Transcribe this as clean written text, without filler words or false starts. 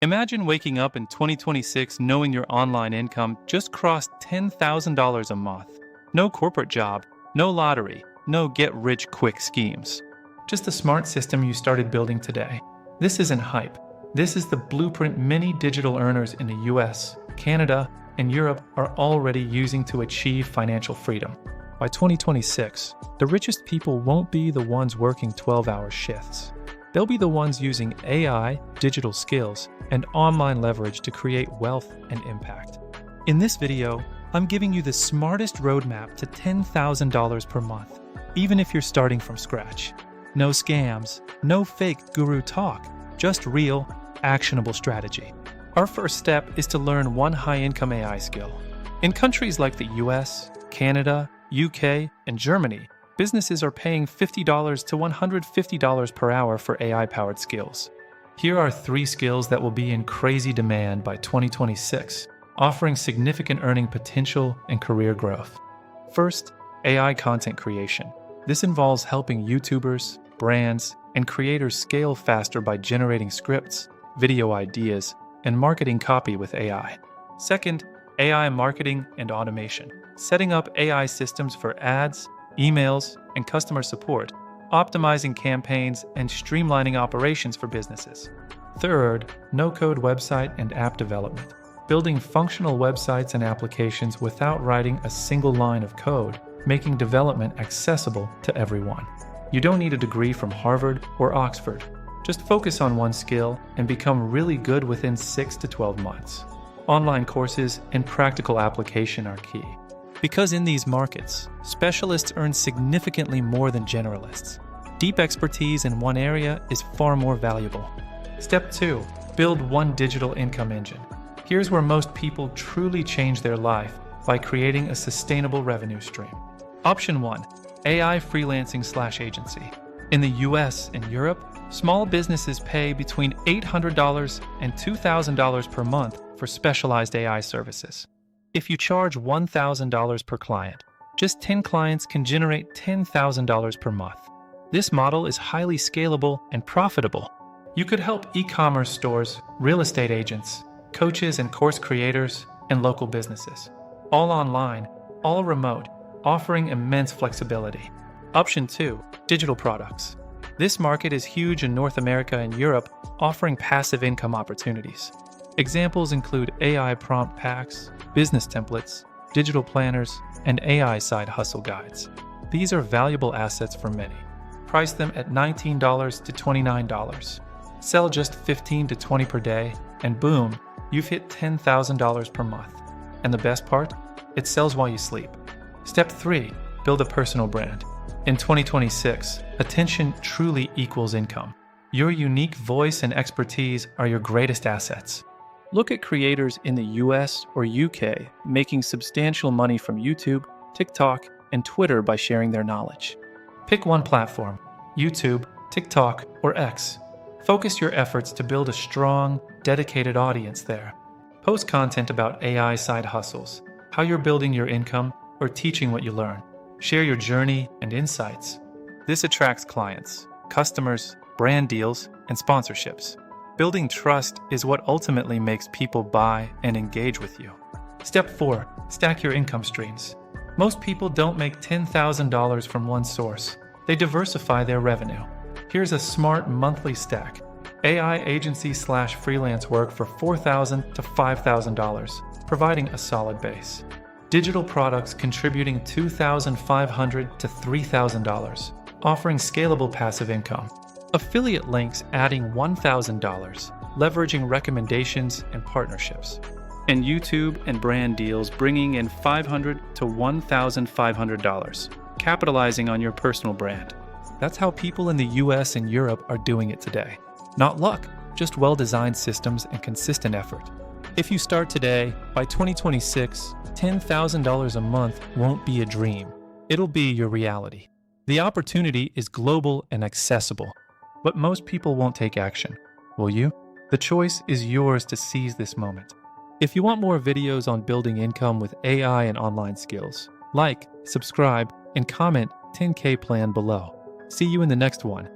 Imagine waking up in 2026 knowing your online income just crossed $10,000 a month. No corporate job, no lottery, no get-rich-quick schemes. Just a smart system you started building today. This isn't hype. This is the blueprint many digital earners in the US, Canada, and Europe are already using to achieve financial freedom. By 2026, the richest people won't be the ones working 12-hour shifts. They'll be the ones using AI, digital skills, and online leverage to create wealth and impact. In this video, I'm giving you the smartest roadmap to $10,000 per month, even if you're starting from scratch. No scams, no fake guru talk, just real, actionable strategy. Our first step is to learn one high-income AI skill. In countries like the US, Canada, UK, and Germany, businesses are paying $50 to $150 per hour for AI-powered skills. Here are 3 skills that will be in crazy demand by 2026, offering significant earning potential and career growth. First, AI content creation. This involves helping YouTubers, brands, and creators scale faster by generating scripts, video ideas, and marketing copy with AI. Second, AI marketing and automation. Setting up AI systems for ads, emails, and customer support, optimizing campaigns and streamlining operations for businesses. Third, no-code website and app development. Building functional websites and applications without writing a single line of code, making development accessible to everyone. You don't need a degree from Harvard or Oxford. Just focus on one skill and become really good within 6 to 12 months. Online courses and practical application are key. Because in these markets, specialists earn significantly more than generalists. Deep expertise in one area is far more valuable. Step 2. Build one digital income engine. Here's where most people truly change their life by creating a sustainable revenue stream. Option 1. AI freelancing/agency. In the US and Europe, small businesses pay between $800 and $2,000 per month for specialized AI services. If you charge $1,000 per client, just 10 clients can generate $10,000 per month. This model is highly scalable and profitable. You could help e-commerce stores, real estate agents, coaches and course creators, and local businesses. All online, all remote, offering immense flexibility. Option 2. Digital products. This market is huge in North America and Europe, offering passive income opportunities. Examples include AI prompt packs, business templates, digital planners, and AI side hustle guides. These are valuable assets for many. Price them at $19 to $29. Sell just 15 to 20 per day, and boom, you've hit $10,000 per month. And the best part? It sells while you sleep. Step 3. Build a personal brand. In 2026, attention truly equals income. Your unique voice and expertise are your greatest assets. Look at creators in the US or UK making substantial money from YouTube, TikTok, and Twitter by sharing their knowledge. Pick one platform, YouTube, TikTok, or X. Focus your efforts to build a strong, dedicated audience there. Post content about AI side hustles, how you're building your income, or teaching what you learn. Share your journey and insights. This attracts clients, customers, brand deals, and sponsorships. Building trust is what ultimately makes people buy and engage with you. Step 4. Stack your income streams. Most people don't make $10,000 from one source. They diversify their revenue. Here's a smart monthly stack. AI agency/freelance work for $4,000 to $5,000, providing a solid base. Digital products contributing $2,500 to $3,000, offering scalable passive income. Affiliate links adding $1,000, leveraging recommendations and partnerships. And YouTube and brand deals bringing in $500 to $1,500, capitalizing on your personal brand. That's how people in the US and Europe are doing it today. Not luck, just well-designed systems and consistent effort. If you start today, by 2026, $10,000 a month won't be a dream. It'll be your reality. The opportunity is global and accessible. But most people won't take action. Will you? The choice is yours to seize this moment. If you want more videos on building income with AI and online skills, like, subscribe, and comment 10K plan below. See you in the next one.